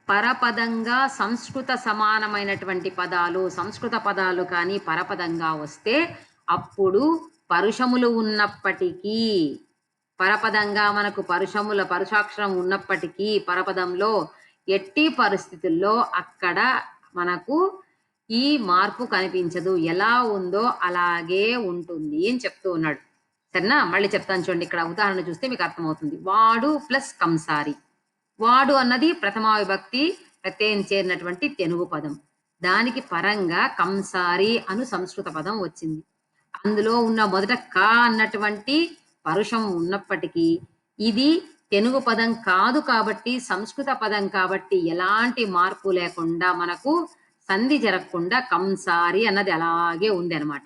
పరపదంగా సంస్కృత సమానమైనటువంటి పదాలు, సంస్కృత పదాలు కానీ పరపదంగా వస్తే, అప్పుడు పరుషములు ఉన్నప్పటికీ, పరపదంగా మనకు పరుషాక్షరం ఉన్నప్పటికీ పరపదంలో ఎట్టి పరిస్థితుల్లో అక్కడ మనకు ఈ మార్పు కనిపించదు. ఎలా ఉందో అలాగే ఉంటుంది అని చెప్తూ ఉన్నాడు. సరేనా? మళ్ళీ చెప్తాను చూడండి. ఇక్కడ ఉదాహరణ చూస్తే మీకు అర్థమవుతుంది. వాడు ప్లస్ కంసారి. వాడు అన్నది ప్రథమా విభక్తి ప్రత్యయం చేరినటువంటి తెనుగు పదం. దానికి పరంగా కంసారి అను సంస్కృత పదం వచ్చింది. అందులో ఉన్న మొదట క అన్నటువంటి పరుషం ఉన్నప్పటికీ ఇది తెనుగు పదం కాదు కాబట్టి సంస్కృత పదం కాబట్టి ఎలాంటి మార్పు లేకుండా మనకు సంధి జరగకుండా కంసారి అన్నది అలాగే ఉంది అనమాట.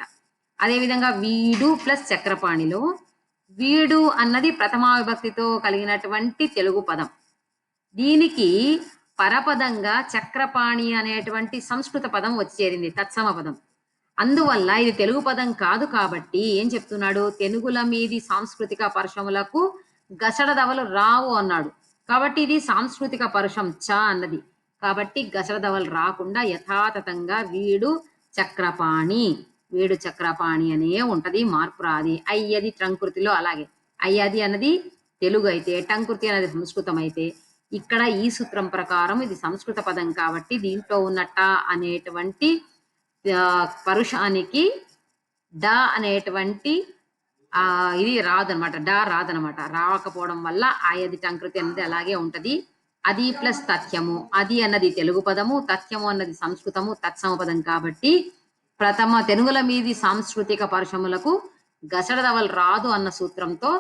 అదేవిధంగా వీడు ప్లస్ చక్రపాణిలో వీడు అన్నది ప్రథమా విభక్తితో కలిగినటువంటి తెలుగు పదం. దీనికి పరపదంగా చక్రపాణి అనేటువంటి సంస్కృత పదం వచ్చి చేరింది, తత్సమ పదం. అందువల్ల ఇది తెలుగు పదం కాదు కాబట్టి ఏం చెప్తున్నాడు, తెనుగుల మీది సాంస్కృతిక పరుషములకు గసడదవలు రావు అన్నాడు. కాబట్టి ఇది సాంస్కృతిక పరుషం చ అన్నది. కాబట్టి గసడదవలు రాకుండా యథాతథంగా వీడు చక్రపాణి, వీడు చక్రపాణి అనే ఉంటది, మార్పు రాది. అయ్యది టంకృతిలో అలాగే. అయ్యది అన్నది తెలుగు అయితే, టంకృతి అనేది సంస్కృతం అయితే, ఇక్కడ ఈ సూత్రం ప్రకారం ఇది సంస్కృత పదం కాబట్టి దీంట్లో ఉన్న ట అనేటువంటి పరుషానికి డ అనేటువంటి ఇది రాదనమాట, డ రాదనమాట. రాకపోవడం వల్ల ఆయది టంకృతి అన్నది అలాగే ఉంటది. అది ప్లస్ తథ్యము, అది అన్నది తెలుగు పదము, తథ్యము అన్నది సంస్కృతము, తత్సమ పదం కాబట్టి ప్రథమ తెనుగుల మీది సాంస్కృతిక పరుషములకు గసడదవలు రాదు అన్న సూత్రంతో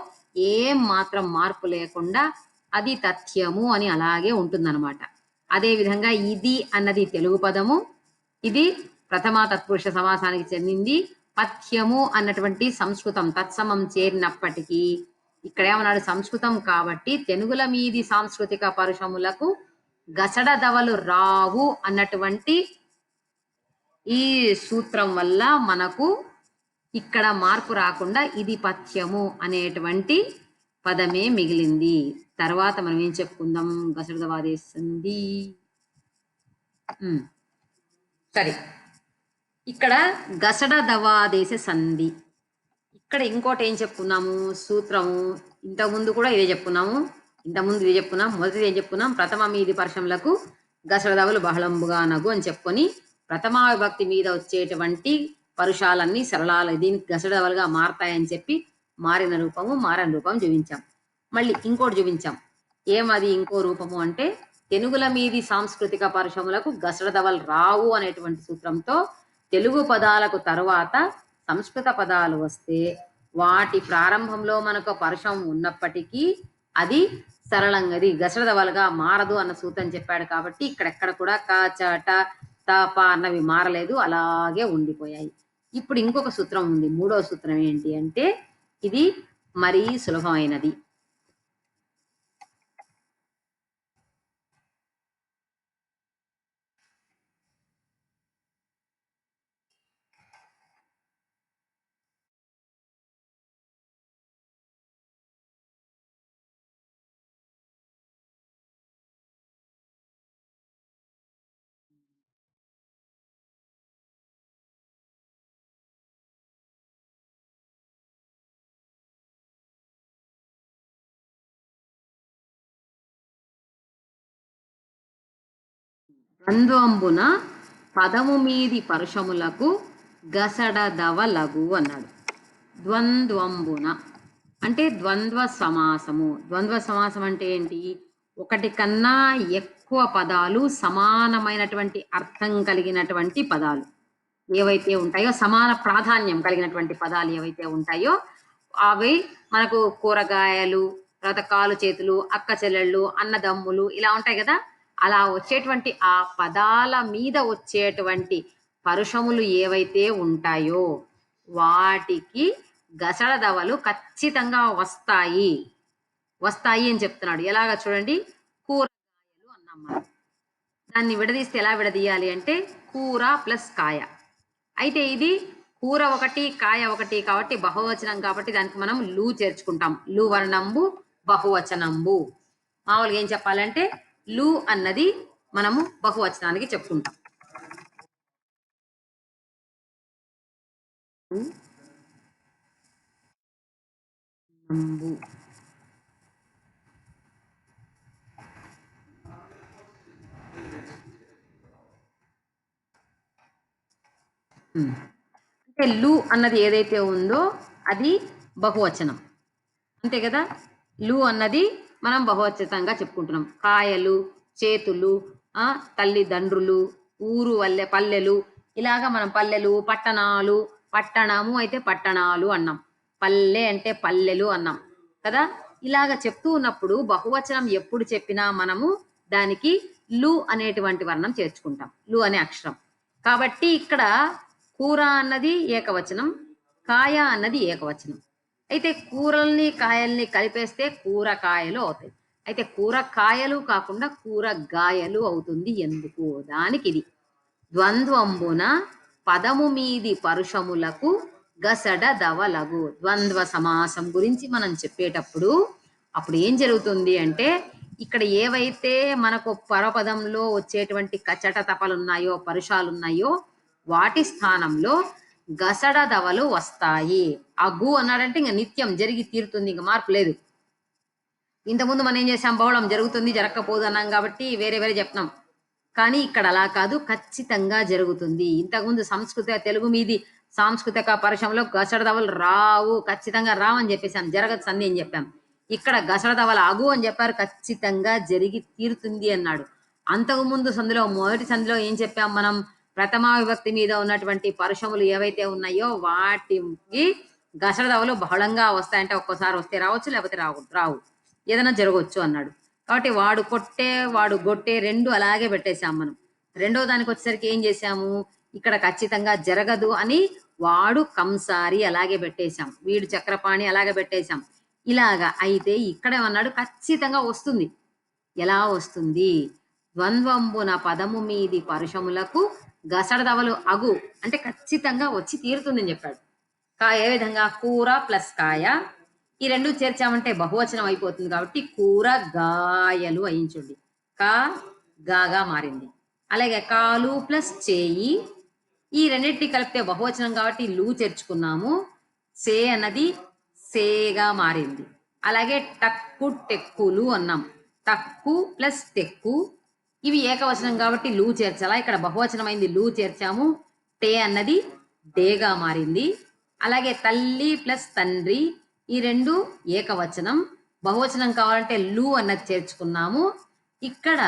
ఏం మాత్రం మార్పు లేకుండా అది తథ్యము అని అలాగే ఉంటుందన్నమాట. అదేవిధంగా ఇది అన్నది తెలుగు పదము, ఇది ప్రథమా తత్పురుష సమాసానికి చెందింది. పథ్యము అన్నటువంటి సంస్కృతం తత్సమం చేరినప్పటికీ ఇక్కడ ఏమన్నాడు, సంస్కృతం కాబట్టి తెనుగుల మీది సాంస్కృతిక పరుషములకు గసడదవలు రావు అన్నటువంటి ఈ సూత్రం వల్ల మనకు ఇక్కడ మార్పు రాకుండా ఇది పథ్యము అనేటువంటి పదమే మిగిలింది. తర్వాత మనం ఏం చెప్పుకుందాం, గసడదవాదేశ సంధి. సరే, ఇక్కడ గసడదవాదేశ సంధి. ఇక్కడ ఇంకోటి ఏం చెప్పుకున్నాము సూత్రము, ఇంతకుముందు కూడా ఇదే చెప్పుకున్నాము. మొదటిది ఏం చెప్పుకున్నాం, ప్రథమ మీది పరుషములకు గసడదవలు బహళంబుగా నగు అని చెప్పుకొని ప్రథమా విభక్తి మీద వచ్చేటువంటి పరుషాలన్నీ సరళాలు దీనికి గసడదవలుగా మారతాయని చెప్పి మారిన రూపము మారని రూపం చూపించాం. మళ్ళీ ఇంకోటి చూపించాం. ఏమది ఇంకో రూపము అంటే, తెనుగుల మీది సాంస్కృతిక పరుషములకు గసడదవలు రావు అనేటువంటి సూత్రంతో తెలుగు పదాలకు తరువాత సంస్కృత పదాలు వస్తే వాటి ప్రారంభంలో మనకు పరుషం ఉన్నప్పటికీ అది సరళంగది గసడదవలుగా మారదు అన్న సూత్రం చెప్పాడు కాబట్టి ఇక్కడెక్కడ కూడా క, చ, ట, త, ప అన్నవి మారలేదు. అలాగే ఉండిపోయాయి. ఇప్పుడు ఇంకొక సూత్రం ఉంది. మూడో సూత్రం ఏంటి అంటే ఇది మరీ సులభమైనది. ద్వంద్వంబున పదము మీది పరుషములకు గసడదవలగు అన్నాడు. ద్వంద్వంబున అంటే ద్వంద్వ సమాసము. ద్వంద్వ సమాసం అంటే ఏంటి? ఒకటి కన్నా ఎక్కువ పదాలు సమానమైనటువంటి అర్థం కలిగినటువంటి పదాలు ఏవైతే ఉంటాయో, సమాన ప్రాధాన్యం కలిగినటువంటి పదాలు ఏవైతే ఉంటాయో అవి మనకు కూరగాయలు, తర్వాత కాలు చేతులు, అక్క చెల్లెళ్ళు, అన్నదమ్ములు ఇలా ఉంటాయి కదా! అలా వచ్చేటువంటి ఆ పదాల మీద వచ్చేటువంటి పరుషములు ఏవైతే ఉంటాయో వాటికి గసడదవలు ఖచ్చితంగా వస్తాయి. వస్తాయి అని చెప్తున్నాడు. ఎలాగా చూడండి. కూరగాయలు అన్నాం మనం. దాన్ని విడదీస్తే ఎలా విడదీయాలి అంటే కూర ప్లస్ కాయ. అయితే ఇది కూర ఒకటి, కాయ ఒకటి కాబట్టి బహువచనం కాబట్టి దానికి మనం లు చేర్చుకుంటాం. లు వర్ణంబు బహువచనంబు. మామూలుగా ఏం చెప్పాలంటే లు అన్నది మనము బహువచనానికి చెప్పుకుంటాం. నంబు. అంటే లు అన్నది ఏదైతే ఉందో అది బహువచనం. అంతే కదా! లు అన్నది మనం బహువచనంగా చెప్పుకుంటున్నాం. కాయలు, చేతులు, తల్లిదండ్రులు, ఊరు వల్లె పల్లెలు ఇలాగా మనం పల్లెలు, పట్టణాలు, పట్టణము అయితే పట్టణాలు అన్నాం. పల్లె అంటే పల్లెలు అన్నాం కదా! ఇలాగ చెప్తూ ఉన్నప్పుడు బహువచనం ఎప్పుడు చెప్పినా మనము దానికి లు అనేటువంటి వర్ణం చేర్చుకుంటాం. లు అనే అక్షరం. కాబట్టి ఇక్కడ కూర అన్నది ఏకవచనం, కాయ అన్నది ఏకవచనం. అయితే కూరల్ని, కాయల్ని కలిపేస్తే కూరకాయలు అవుతాయి. అయితే కూరకాయలు కాకుండా కూరగాయలు అవుతుంది. ఎందుకు? దానికిది. ద్వంద్వంబున పదము మీది పరుషములకు గసడదవలగు. ద్వంద్వ సమాసం గురించి మనం చెప్పేటప్పుడు అప్పుడు ఏం జరుగుతుంది అంటే ఇక్కడ ఏవైతే మనకు పరపదంలో వచ్చేటువంటి కచట తపలున్నాయో, పరుషాలున్నాయో వాటి స్థానంలో గసడదవలు వస్తాయి. ఆ గు అన్నాడంటే ఇంక నిత్యం జరిగి తీరుతుంది. ఇంక మార్పు లేదు. ఇంతకుముందు మనం ఏం చేసాం? బహుళం జరుగుతుంది, జరగకపోదు అన్నాం కాబట్టి వేరే వేరే చెప్తున్నాం. కానీ ఇక్కడ అలా కాదు. ఖచ్చితంగా జరుగుతుంది. ఇంతకుముందు తెలుగు మీది సాంస్కృతిక పరిశ్రమలో గసడదవలు రావు. ఖచ్చితంగా రావని చెప్పేసాం. జరగదు సంధి అని చెప్పాం. ఇక్కడ గసడదవల అగు అని చెప్పారు. ఖచ్చితంగా జరిగి తీరుతుంది అన్నాడు. అంతకుముందు సంధిలో మొదటి సంధిలో ఏం చెప్పాం మనం? ప్రథమా విభక్తి మీద ఉన్నటువంటి పరుషములు ఏవైతే ఉన్నాయో వాటికి గసడదవలు బహుళంగా వస్తాయంటే ఒక్కోసారి వస్తే రావచ్చు, లేకపోతే రావు. ఏదైనా జరగవచ్చు అన్నాడు. కాబట్టి వాడు కొట్టే, వాడు గొట్టే 2 అలాగే పెట్టేసాం మనం. రెండో దానికి వచ్చేసరికి ఏం చేశాము? ఇక్కడ ఖచ్చితంగా జరగదు అని వాడు కంసారి అలాగే పెట్టేశాం. వీడు చక్రపాణి అలాగే పెట్టేశాం. ఇలాగా అయితే ఇక్కడేమన్నాడు? ఖచ్చితంగా వస్తుంది. ఎలా వస్తుంది? ద్వంద్వంబున పదము మీది పరుషములకు గసడదవలు అగు అంటే ఖచ్చితంగా వచ్చి తీరుతుందని చెప్పాడు. ఏ విధంగా? కూర ప్లస్ కాయ ఈ 2 చేర్చామంటే బహువచనం అయిపోతుంది కాబట్టి కూరగాయలు అయించుండి. కా గాగా మారింది. అలాగే కాలు ప్లస్ చేయి ఈ రెండింటిని కలిపితే బహువచనం కాబట్టి లు చేర్చుకున్నాము. సే అన్నది సేగా మారింది. అలాగే టక్కు టెక్కులు అన్నాం. టక్కు ప్లస్ టెక్కు ఇవి ఏకవచనం కాబట్టి లు చేర్చాలా. ఇక్కడ బహువచనమైంది లు చేర్చాము. టే అన్నది డేగా మారింది. అలాగే తల్లి ప్లస్ తండ్రి ఈ 2 ఏకవచనం. బహువచనం కావాలంటే లు అన్నది చేర్చుకున్నాము. ఇక్కడ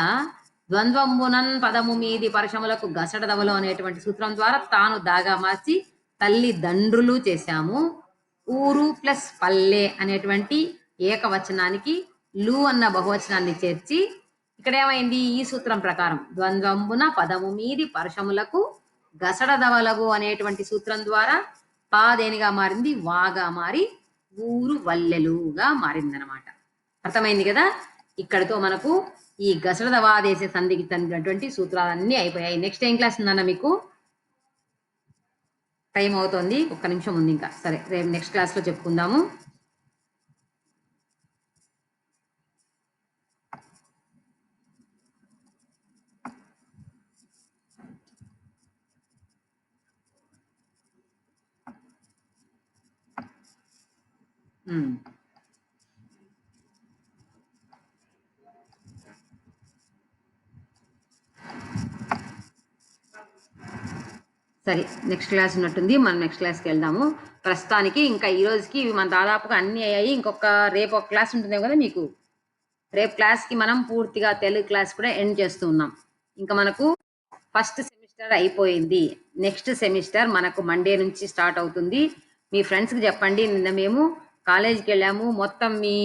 ద్వంద్వంబునన్ పదము మీది పరుషములకు గసడదవలు అనేటువంటి సూత్రం ద్వారా తాను దాగా మార్చి తల్లిదండ్రులు చేశాము. ఊరు ప్లస్ పల్లె అనేటువంటి ఏకవచనానికి లు అన్న బహువచనాన్ని చేర్చి ఇక్కడ ఏమైంది? ఈ సూత్రం ప్రకారం ద్వంద్వంబున పదము మీది పరుషములకు గసడదవలగు అనేటువంటి సూత్రం ద్వారా పా దేనిగా మారింది? వాగా మారి ఊరు వల్లెలుగా మారిందనమాట. అర్థమైంది కదా? ఇక్కడితో మనకు ఈ గసడదవాదేశ సంధికి చెందినటువంటి సూత్రాలన్నీ అయిపోయాయి. నెక్స్ట్ ఏం క్లాస్ ఉందన్న మీకు? టైం అవుతోంది, ఒక్క నిమిషం ఉంది ఇంకా. సరే, రేపు నెక్స్ట్ క్లాస్లో చెప్పుకుందాము. సరే, నెక్స్ట్ క్లాస్ ఉన్నట్టుంది, మనం నెక్స్ట్ క్లాస్కి వెళ్దాము. ప్రస్తుతానికి ఇంకా ఈ రోజుకి మన దాదాపుగా అన్నీ అయ్యాయి. ఇంకొక రేపు ఒక క్లాస్ ఉంటుందేమో కదా మీకు. రేపు క్లాస్కి మనం పూర్తిగా తెలుగు క్లాస్ కూడా ఎండ్ చేస్తూ ఉన్నాం. ఇంకా మనకు ఫస్ట్ సెమిస్టర్ అయిపోయింది. నెక్స్ట్ సెమిస్టర్ మనకు మండే నుంచి స్టార్ట్ అవుతుంది. మీ ఫ్రెండ్స్కి చెప్పండి, నిన్న మేము కాలేజీకి వెళ్ళాము, మొత్తం మీ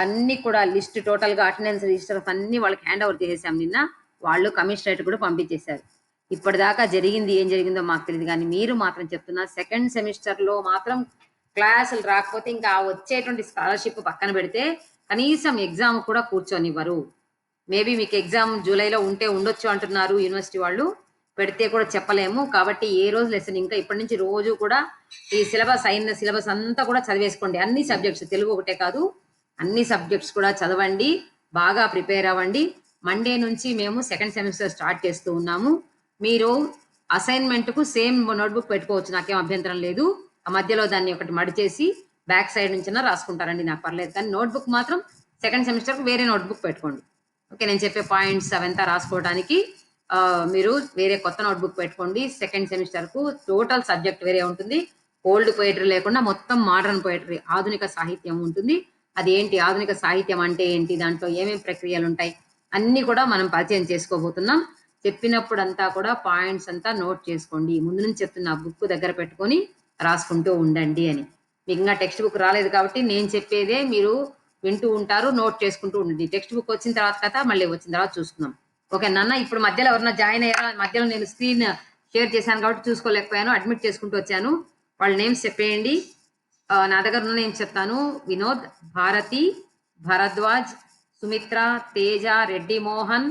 అన్నీ కూడా లిస్ట్ టోటల్గా అటెండెన్స్ రిజిస్టర్స్ అన్నీ వాళ్ళకి హ్యాండ్ ఓవర్ చేసేసాం నిన్న. వాళ్ళు కమిషనరేట్ కూడా పంపించేశారు. ఇప్పటిదాకా జరిగింది ఏం జరిగిందో మాకు తెలియదు, కానీ మీరు మాత్రం చెప్తున్నా సెకండ్ సెమిస్టర్లో మాత్రం క్లాసులు రాకపోతే ఇంకా వచ్చేటువంటి స్కాలర్షిప్ పక్కన పెడితే కనీసం ఎగ్జామ్ కూడా కూర్చొనివ్వరు. మేబీ మీకు ఎగ్జామ్ జూలైలో ఉంటే ఉండొచ్చు అంటున్నారు యూనివర్సిటీ వాళ్ళు, పెడితే కూడా చెప్పలేము. కాబట్టి ఏ రోజు లెసన్ ఇంకా ఇప్పటి నుంచి రోజు కూడా ఈ సిలబస్ అయిన సిలబస్ అంతా కూడా చదివేసుకోండి. అన్ని సబ్జెక్ట్స్, తెలుగు ఒకటే కాదు, అన్ని సబ్జెక్ట్స్ కూడా చదవండి, బాగా ప్రిపేర్ అవ్వండి. మండే నుంచి మేము సెకండ్ సెమిస్టర్ స్టార్ట్ చేస్తూ ఉన్నాము. మీరు అసైన్మెంట్కు సేమ్ నోట్బుక్ పెట్టుకోవచ్చు, నాకేం అభ్యంతరం లేదు. ఆ మధ్యలో దాన్ని ఒకటి మడిచేసి బ్యాక్ సైడ్ నుంచి రాసుకుంటారండి, నాకు పర్లేదు. కానీ నోట్బుక్ మాత్రం సెకండ్ సెమిస్టర్కి వేరే నోట్బుక్ పెట్టుకోండి. ఓకే, నేను చెప్పే పాయింట్స్ అవంతా రాసుకోవడానికి మీరు వేరే కొత్త నోట్బుక్ పెట్టుకోండి. సెకండ్ సెమిస్టర్కు టోటల్ సబ్జెక్ట్ వేరే ఉంటుంది. ఓల్డ్ పోయిటరీ లేకుండా మొత్తం మోడర్న్ పోయిటరీ, ఆధునిక సాహిత్యం ఉంటుంది. అది ఏంటి, ఆధునిక సాహిత్యం అంటే ఏంటి, దాంట్లో ఏమేమి ప్రక్రియలు ఉంటాయి అన్నీ కూడా మనం పరిచయం చేసుకోబోతున్నాం. చెప్పినప్పుడు అంతా కూడా పాయింట్స్ అంతా నోట్ చేసుకోండి. ముందు నుంచి చెప్తున్న బుక్ దగ్గర పెట్టుకొని రాసుకుంటూ ఉండండి అని. మీకు ఇంకా టెక్స్ట్ బుక్ రాలేదు కాబట్టి నేను చెప్పేదే మీరు వింటూ ఉంటారు, నోట్ చేసుకుంటూ ఉండండి. టెక్స్ట్ బుక్ వచ్చిన తర్వాత కథ మళ్ళీ వచ్చిన తర్వాత చూసుకుందాం. ఓకే నాన్న, ఇప్పుడు మధ్యలో ఎవరన్నా జాయిన్ అయ్యారా? మధ్యలో నేను స్క్రీన్ షేర్ చేశాను కాబట్టి చూసుకోలేకపోయాను, అడ్మిట్ చేసుకుంటూ వచ్చాను. వాళ్ళ నేమ్స్ చెప్పేయండి. నా దగ్గర ఉన్న నేమ్స్ చెప్తాను: వినోద్, భారతి, భరద్వాజ్, సుమిత్ర, తేజ, రెడ్డి మోహన్,